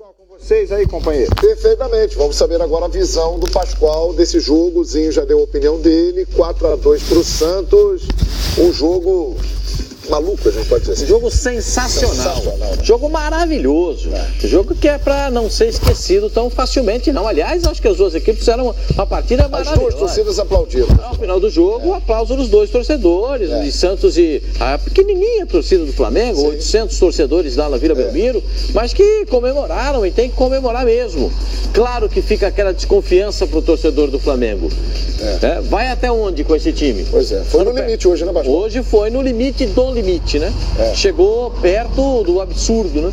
Pascoal, com vocês aí, companheiro. Perfeitamente. Vamos saber agora a visão do Pascoal desse jogo. O Zinho já deu a opinião dele. 4-2 para o Santos. Um jogo maluco, a gente pode dizer assim. Jogo sensacional. Jogo maravilhoso. Jogo que é para não ser esquecido tão facilmente, não. Aliás, acho que as duas equipes fizeram uma partida maravilhosa. As duas torcidas aplaudiram. Ao final do jogo, o aplauso dos dois torcedores, de Santos e a pequenininha torcida do Flamengo, 800 torcedores lá na Vila Belmiro, mas que comemoraram e tem que comemorar mesmo. Claro que fica aquela desconfiança pro torcedor do Flamengo. Vai até onde com esse time? Pois é, foi no limite hoje, né, Pascoal? Hoje foi no limite do limite, né? Chegou perto do absurdo, né?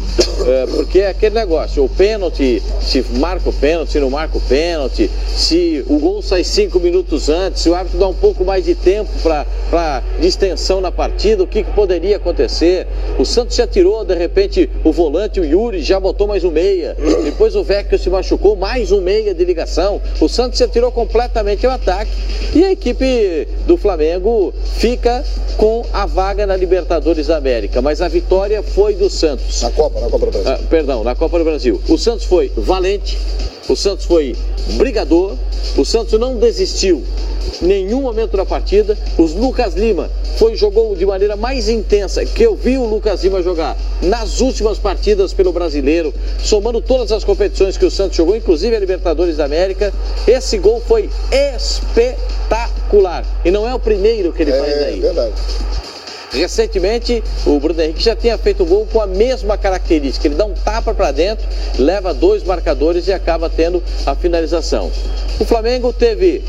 Porque é aquele negócio, o pênalti, se marca o pênalti, se não marca o pênalti, se o gol sai 5 minutos antes, se o árbitro dá um pouco mais de tempo para extensão na partida, o que poderia acontecer? O Santos já tirou, de repente, o volante, o Yuri, já botou mais um meia. Depois o Vecchio se machucou, mais um meia de ligação. O Santos já tirou completamente o ataque e a equipe do Flamengo fica com a vaga na Libertadores da América, mas a vitória foi do Santos. Na Copa do Brasil. Perdão, na Copa do Brasil. O Santos foi valente, o Santos foi brigador, o Santos não desistiu em nenhum momento da partida. O Lucas Lima jogou de maneira mais intensa que eu vi o Lucas Lima jogar nas últimas partidas pelo Brasileiro, somando todas as competições que o Santos jogou, inclusive a Libertadores da América. Esse gol foi espetacular e não é o primeiro que ele faz aí. É verdade. Recentemente, o Bruno Henrique já tinha feito um gol com a mesma característica. Ele dá um tapa para dentro, leva 2 marcadores e acaba tendo a finalização. O Flamengo teve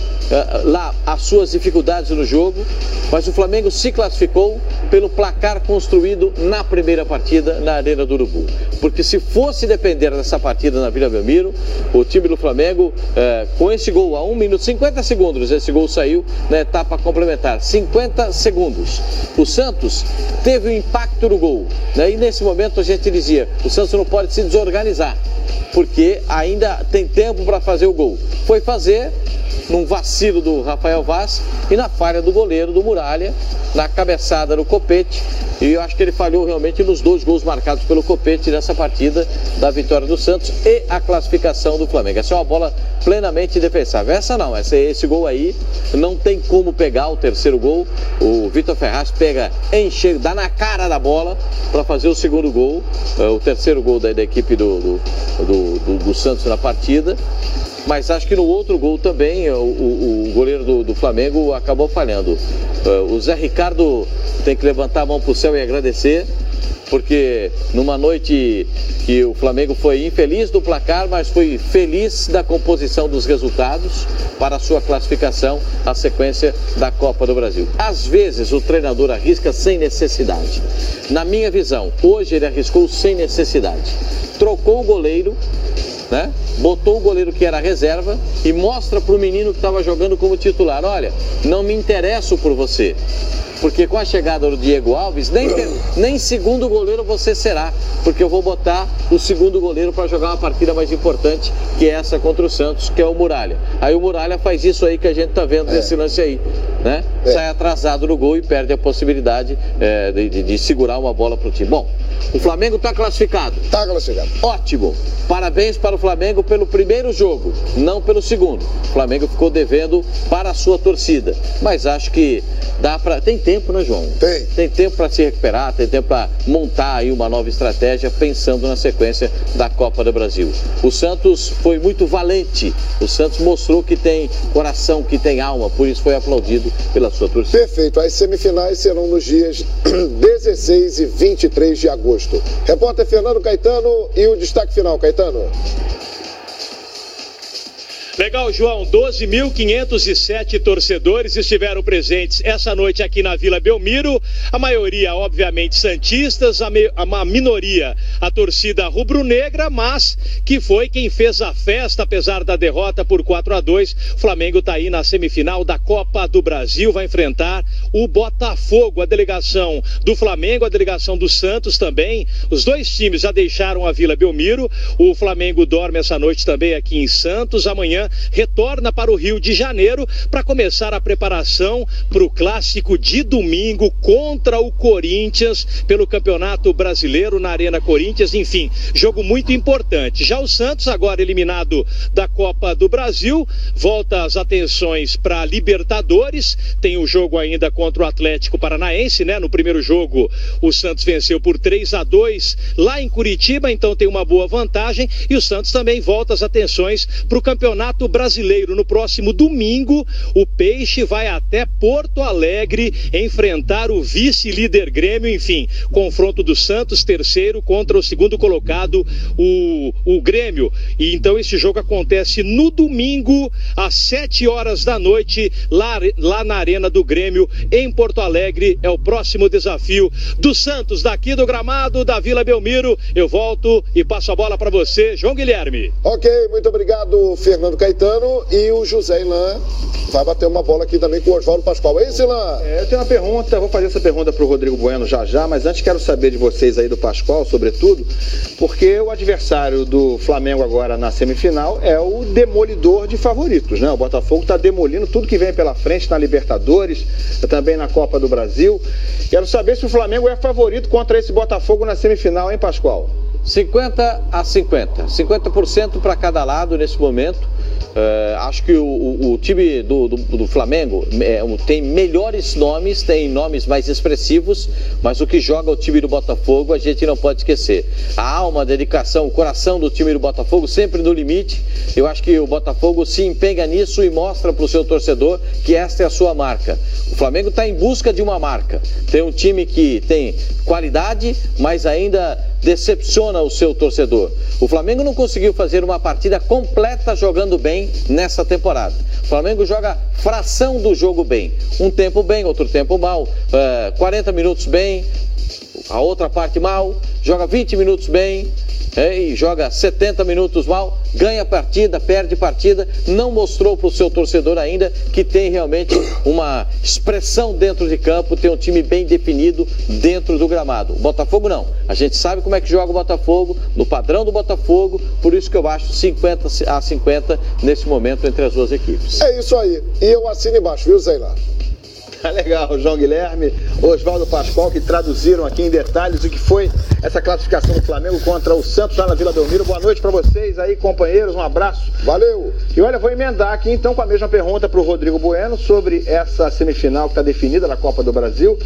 lá as suas dificuldades no jogo, mas o Flamengo se classificou pelo placar construído na primeira partida na Arena do Urubu. Porque se fosse depender dessa partida na Vila Belmiro, o time do Flamengo, com esse gol a 1 minuto, 50 segundos, esse gol saiu na etapa complementar, 50 segundos. O Santos teve um impacto no gol, né? E nesse momento a gente dizia, o Santos não pode se desorganizar, porque ainda tem tempo para fazer o gol. Foi fazer num vacilo do Rafael Vaz e na falha do goleiro do Muralha, na cabeçada do Copete, e eu acho que ele falhou realmente nos 2 gols marcados pelo Copete nessa partida da vitória do Santos e a classificação do Flamengo. Essa é uma bola plenamente defensável. Essa não, esse gol aí não tem como pegar o terceiro gol. O Vitor Ferraz pega, enche, dá na cara da bola para fazer o segundo gol, o terceiro gol da equipe do Santos na partida. Mas acho que no outro gol também o goleiro do Flamengo acabou falhando. O Zé Ricardo tem que levantar a mão para o céu e agradecer, porque numa noite que o Flamengo foi infeliz do placar, mas foi feliz da composição dos resultados para a sua classificação à sequência da Copa do Brasil. Às vezes o treinador arrisca sem necessidade. Na minha visão, hoje ele arriscou sem necessidade. Trocou o goleiro, né? Botou o goleiro que era reserva e mostra para o menino que estava jogando como titular: olha, não me interesso por você, porque com a chegada do Diego Alves, nem segundo goleiro você será, porque eu vou botar o segundo goleiro para jogar uma partida mais importante, que é essa contra o Santos, que é o Muralha. Aí o Muralha faz isso aí que a gente está vendo nesse lance aí, né? Sai atrasado no gol e perde a possibilidade de segurar uma bola para o time. Bom, o Flamengo está classificado. Está classificado. Ótimo. Parabéns para o Flamengo pelo primeiro jogo, não pelo segundo. O Flamengo ficou devendo para a sua torcida, mas acho que dá para... Tem tempo, né, João? Tem tempo para se recuperar, tem tempo para montar aí uma nova estratégia, pensando na sequência da Copa do Brasil. O Santos foi muito valente. O Santos mostrou que tem coração, que tem alma, por isso foi aplaudido pela sua torcida. Perfeito. As semifinais serão nos dias 16 e 23 de agosto. Repórter Fernando Caetano e o destaque final, Caetano. Legal, João. 12.507 torcedores estiveram presentes essa noite aqui na Vila Belmiro. A maioria, obviamente, santistas, a minoria, a torcida rubro-negra, mas que foi quem fez a festa, apesar da derrota por 4-2. O Flamengo está aí na semifinal da Copa do Brasil, vai enfrentar o Botafogo, a delegação do Flamengo, a delegação do Santos também. Os dois times já deixaram a Vila Belmiro. O Flamengo dorme essa noite também aqui em Santos. Amanhã retorna para o Rio de Janeiro para começar a preparação para o clássico de domingo contra o Corinthians pelo Campeonato Brasileiro na Arena Corinthians. Enfim, jogo muito importante. Já o Santos, agora eliminado da Copa do Brasil, volta as atenções para a Libertadores. Tem o jogo ainda contra o Atlético Paranaense, né? No primeiro jogo o Santos venceu por 3-2 lá em Curitiba, então tem uma boa vantagem, e o Santos também volta as atenções para o Campeonato Brasileiro. No próximo domingo o Peixe vai até Porto Alegre enfrentar o vice-líder Grêmio. Enfim, confronto do Santos, terceiro contra o segundo colocado, o Grêmio. E então esse jogo acontece no domingo às 7 horas da noite lá na Arena do Grêmio em Porto Alegre. É o próximo desafio do Santos daqui do gramado da Vila Belmiro. Eu volto e passo a bola para você, João Guilherme. Ok, muito obrigado, Fernando Caetano. E o José Ilan vai bater uma bola aqui também com o Oswaldo Pascoal. É isso, Ilan? Eu tenho uma pergunta, vou fazer essa pergunta para o Rodrigo Bueno já, mas antes quero saber de vocês aí do Pascoal, sobretudo, porque o adversário do Flamengo agora na semifinal é o demolidor de favoritos, né? O Botafogo está demolindo tudo que vem pela frente na Libertadores, também na Copa do Brasil. Quero saber se o Flamengo é favorito contra esse Botafogo na semifinal, hein, Pascoal? 50-50. 50% para cada lado nesse momento. Acho que o time do Flamengo tem melhores nomes, tem nomes mais expressivos, mas o que joga o time do Botafogo a gente não pode esquecer. A alma, a dedicação, o coração do time do Botafogo sempre no limite. Eu acho que o Botafogo se empenha nisso e mostra para o seu torcedor que esta é a sua marca. O Flamengo está em busca de uma marca. Tem um time que tem qualidade, mas ainda decepciona o seu torcedor. O Flamengo não conseguiu fazer uma partida completa jogando bem nessa temporada. O Flamengo joga fração do jogo bem. Um tempo bem, outro tempo mal. 40 minutos bem, a outra parte mal. Joga 20 minutos bem e joga 70 minutos mal. Ganha partida, perde partida. Não mostrou para o seu torcedor ainda que tem realmente uma expressão dentro de campo, tem um time bem definido dentro do gramado. O Botafogo não. A gente sabe como é que joga o Botafogo, no padrão do Botafogo, por isso que eu acho 50-50 nesse momento entre as duas equipes. É isso aí. E eu assino embaixo, viu, Zé Ilan? Legal, João Guilherme, Oswaldo Pascoal, que traduziram aqui em detalhes o que foi essa classificação do Flamengo contra o Santos lá na Vila Belmiro. Boa noite para vocês aí, companheiros, um abraço. Valeu! E olha, vou emendar aqui então com a mesma pergunta para o Rodrigo Bueno sobre essa semifinal que está definida na Copa do Brasil,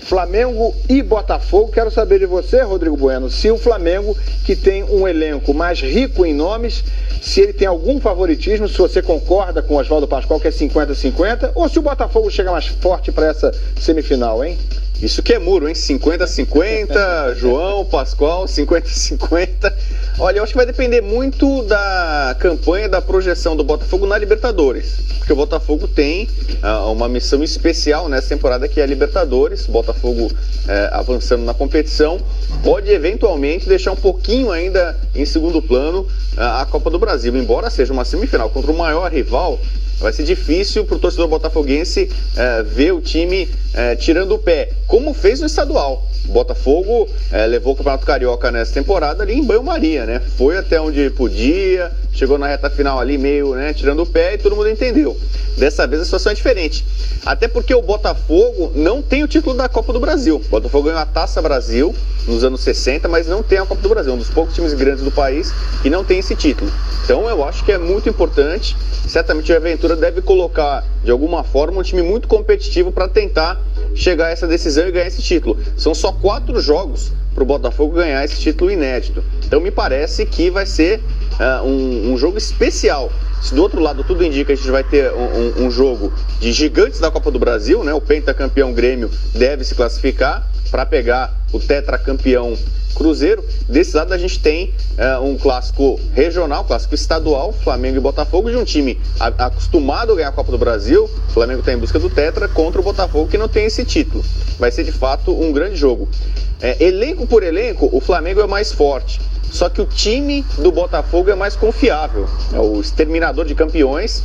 Flamengo e Botafogo. Quero saber de você, Rodrigo Bueno, se o Flamengo, que tem um elenco mais rico em nomes, se ele tem algum favoritismo, se você concorda com o Oswaldo Pascoal que é 50-50, ou se o Botafogo chega mais forte para essa semifinal, hein? Isso que é muro, hein? 50-50, João, Pascoal, 50-50. Olha, eu acho que vai depender muito da campanha, da projeção do Botafogo na Libertadores. Porque o Botafogo tem uma missão especial nessa temporada, que é a Libertadores. O Botafogo avançando na competição pode eventualmente deixar um pouquinho ainda em segundo plano a Copa do Brasil. Embora seja uma semifinal contra o maior rival, vai ser difícil para o torcedor botafoguense ver o time tirando o pé, como fez no estadual. O Botafogo levou o Campeonato Carioca nessa temporada ali em banho-maria, né? Foi até onde podia, chegou na reta final ali meio, né, tirando o pé, e todo mundo entendeu. Dessa vez a situação é diferente. Até porque o Botafogo não tem o título da Copa do Brasil. O Botafogo ganhou a Taça Brasil nos anos 60, mas não tem a Copa do Brasil. Um dos poucos times grandes do país que não tem esse título. Então eu acho que é muito importante. Certamente a Aventura deve colocar, de alguma forma, um time muito competitivo para tentar chegar a essa decisão e ganhar esse título. São só 4 jogos para o Botafogo ganhar esse título inédito. Então me parece que vai ser um jogo especial. Se do outro lado tudo indica que a gente vai ter um jogo de gigantes da Copa do Brasil, né? O pentacampeão Grêmio deve se classificar para pegar o tetracampeão Cruzeiro. Desse lado a gente tem um clássico regional, clássico estadual, Flamengo e Botafogo, de um time acostumado a ganhar a Copa do Brasil. O Flamengo está em busca do tetra contra o Botafogo, que não tem esse título. Vai ser de fato um grande jogo. Elenco por elenco, o Flamengo é mais forte. Só que o time do Botafogo é mais confiável. O exterminador de campeões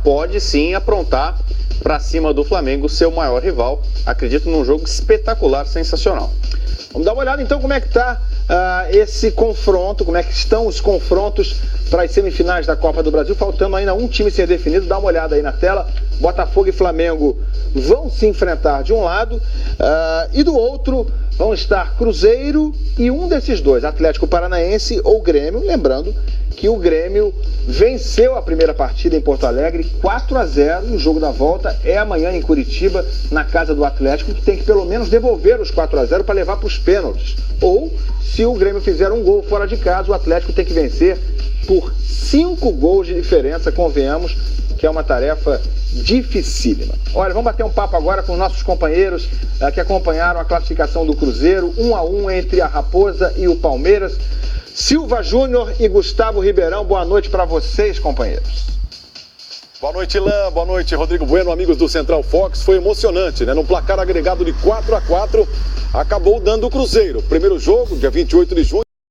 pode sim aprontar para cima do Flamengo, seu maior rival. Acredito num jogo espetacular, sensacional. Vamos dar uma olhada então como é que está esse confronto, como é que estão os confrontos para as semifinais da Copa do Brasil, faltando ainda um time ser definido. Dá uma olhada aí na tela. Botafogo e Flamengo vão se enfrentar de um lado e do outro vão estar Cruzeiro e um desses dois, Atlético Paranaense ou Grêmio. Lembrando que o Grêmio venceu a primeira partida em Porto Alegre 4-0 e o jogo da volta é amanhã em Curitiba, na casa do Atlético, que tem que pelo menos devolver os 4-0 para levar para os pênaltis. Ou, se o Grêmio fizer um gol fora de casa, o Atlético tem que vencer por 5 gols de diferença, convenhamos que é uma tarefa dificílima. Olha, vamos bater um papo agora com nossos companheiros que acompanharam a classificação do Cruzeiro, 1-1 entre a Raposa e o Palmeiras. Silva Júnior e Gustavo Ribeirão, boa noite para vocês, companheiros. Boa noite, Ilan. Boa noite, Rodrigo Bueno, amigos do Central Fox. Foi emocionante, né? Num placar agregado de 4-4, acabou dando o Cruzeiro. Primeiro jogo, dia 28 de junho.